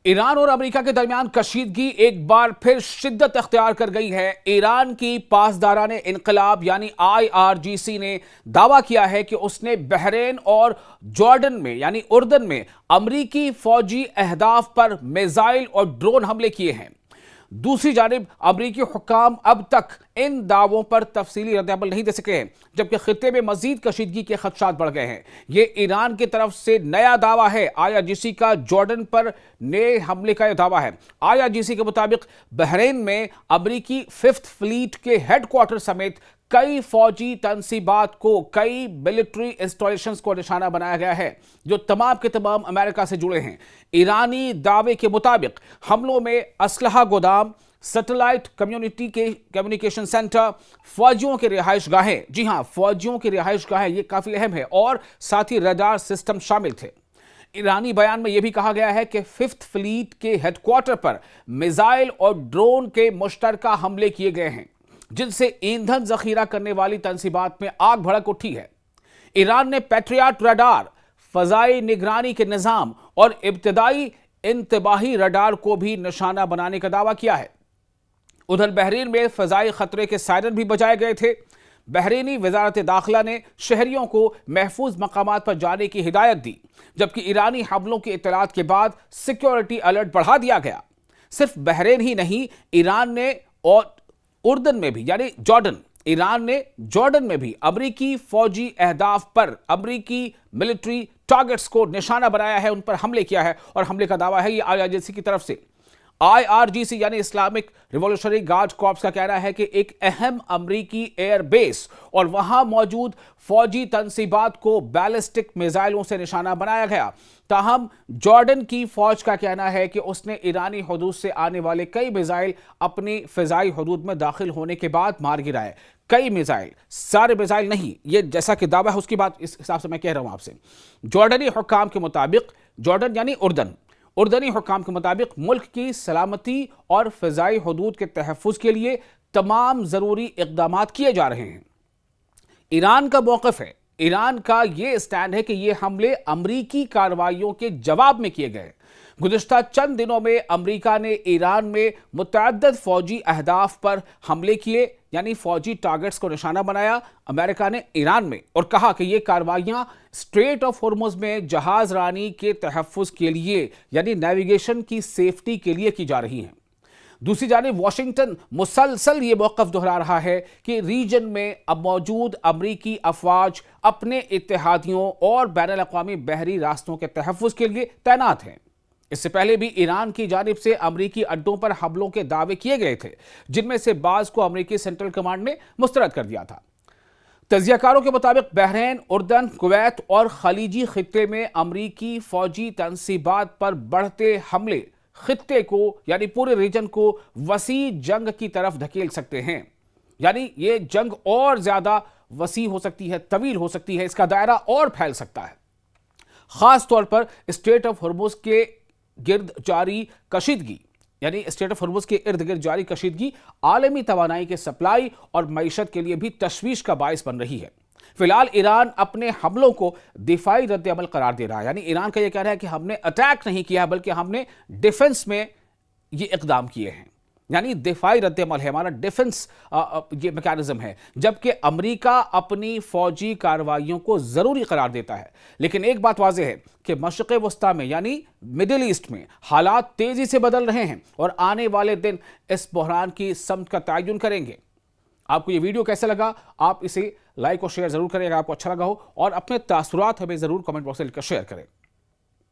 ایران اور امریکہ کے درمیان کشیدگی ایک بار پھر شدت اختیار کر گئی ہے۔ ایران کی پاسداران انقلاب یعنی IRGC نے دعویٰ کیا ہے کہ اس نے بحرین اور جارڈن میں یعنی اردن میں امریکی فوجی اہداف پر میزائل اور ڈرون حملے کیے ہیں۔ دوسری جانب امریکی حکام اب تک ان دعووں پر تفصیلی رد عمل نہیں دے سکے ہیں، جبکہ خطے میں مزید کشیدگی کے خدشات بڑھ گئے ہیں۔ یہ ایران کی طرف سے نیا دعویٰ ہے۔ IRGC کا جارڈن پر نئے حملے کا یہ دعویٰ ہے۔ IRGC کے مطابق بحرین میں امریکی 5th فلیٹ کے ہیڈ کوارٹر سمیت کئی فوجی تنصیبات کو، کئی ملٹری انسٹالیشنز کو نشانہ بنایا گیا ہے، جو تمام کے تمام امریکہ سے جڑے ہیں۔ ایرانی دعوے کے مطابق حملوں میں اسلحہ گودام، سیٹلائٹ کمیونیکیشن سینٹر، فوجیوں کے رہائش گاہیں، جی ہاں فوجیوں کی رہائش گاہیں، یہ کافی اہم ہے، اور ساتھ ہی ریڈار سسٹم شامل تھے۔ ایرانی بیان میں یہ بھی کہا گیا ہے کہ 5th فلیٹ کے ہیڈ کوارٹر پر میزائل اور ڈرون کے مشترکہ حملے کیے گئے ہیں، جن سے ایندھن ذخیرہ کرنے والی تنصیبات میں آگ بھڑک اٹھی ہے۔ ایران نے پیٹریاٹ ریڈار، فضائی نگرانی کے نظام اور ابتدائی انتباہی ریڈار کو بھی نشانہ بنانے کا دعویٰ کیا ہے۔ ادھر بحرین میں فضائی خطرے کے سائرن بھی بجائے گئے تھے۔ بحرینی وزارت داخلہ نے شہریوں کو محفوظ مقامات پر جانے کی ہدایت دی، جبکہ ایرانی حملوں کی اطلاعات کے بعد سیکیورٹی الرٹ بڑھا دیا گیا۔ صرف بحرین ہی نہیں، ایران نے اور اردن میں بھی یعنی ایران نے جارڈن میں بھی امریکی فوجی اہداف پر، امریکی ملٹری ٹارگٹس کو نشانہ بنایا ہے، ان پر حملے کیا ہے، اور حملے کا دعویٰ ہے یہ IRGC کی طرف سے۔ IRGC یعنی اسلامک ریولیوشنری گارڈ کارپس کا کہنا ہے کہ ایک اہم امریکی ایئر بیس اور وہاں موجود فوجی تنصیبات کو بیلسٹک میزائلوں سے نشانہ بنایا گیا۔ تاہم جارڈن کی فوج کا کہنا ہے کہ اس نے ایرانی حدود سے آنے والے کئی میزائل اپنی فضائی حدود میں داخل ہونے کے بعد مار گرائے۔ کئی میزائل، سارے میزائل نہیں، یہ جیسا کہ دعویٰ ہے اس کی بات اس حساب سے میں کہہ رہا ہوں آپ سے۔ جارڈنی حکام کے مطابق، جارڈن یعنی اردنی حکام کے مطابق ملک کی سلامتی اور فضائی حدود کے تحفظ کے لیے تمام ضروری اقدامات کیے جا رہے ہیں۔ ایران کا موقف ہے، ایران کا یہ اسٹینڈ ہے کہ یہ حملے امریکی کارروائیوں کے جواب میں کیے گئے۔ گزشتہ چند دنوں میں امریکہ نے ایران میں متعدد فوجی اہداف پر حملے کیے، یعنی فوجی ٹارگٹس کو نشانہ بنایا امریکہ نے ایران میں، اور کہا کہ یہ کارروائیاں اسٹریٹ آف ہرمز میں جہاز رانی کے تحفظ کے لیے یعنی نیویگیشن کی سیفٹی کے لیے کی جا رہی ہیں۔ دوسری جانب واشنگٹن مسلسل یہ موقف دہرا رہا ہے کہ ریجن میں اب موجود امریکی افواج اپنے اتحادیوں اور بین الاقوامی بحری راستوں کے تحفظ کے لیے تعینات ہیں۔ اس سے پہلے بھی ایران کی جانب سے امریکی اڈوں پر حملوں کے دعوے کیے گئے تھے، جن میں سے بعض کو امریکی سینٹرل کمانڈ نے مسترد کر دیا تھا۔ تجزیہ کاروں کے مطابق بحرین، اردن، کویت اور خلیجی خطے میں امریکی فوجی تنصیبات پر بڑھتے حملے خطے کو یعنی پورے ریجن کو وسیع جنگ کی طرف دھکیل سکتے ہیں، یعنی یہ جنگ اور زیادہ وسیع ہو سکتی ہے، طویل ہو سکتی ہے، اس کا دائرہ اور پھیل سکتا ہے۔ خاص طور پر اسٹریٹ آف ہرمز کے گرد جاری کشیدگی یعنی اسٹریٹ آف ہرمز کے ارد گرد جاری کشیدگی عالمی توانائی کے سپلائی اور معیشت کے لیے بھی تشویش کا باعث بن رہی ہے۔ فی الحال ایران اپنے حملوں کو دفاعی رد عمل قرار دے رہا ہے، یعنی ایران کا یہ کہنا ہے کہ ہم نے اٹیک نہیں کیا بلکہ ہم نے ڈیفنس میں یہ اقدام کیے ہیں، یعنی دفاعی رد عمل ہے، ہمارا ڈیفنس یہ میکانزم ہے، جبکہ امریکہ اپنی فوجی کارروائیوں کو ضروری قرار دیتا ہے۔ لیکن ایک بات واضح ہے کہ مشرق وسطیٰ میں یعنی مڈل ایسٹ میں حالات تیزی سے بدل رہے ہیں، اور آنے والے دن اس بحران کی سمت کا تعین کریں گے۔ آپ کو یہ ویڈیو کیسا لگا؟ آپ اسے لائک اور شیئر ضرور کریں اگر آپ کو اچھا لگا ہو، اور اپنے تاثرات ہمیں ضرور کمنٹ باکس میں لکھ کر شیئر کریں۔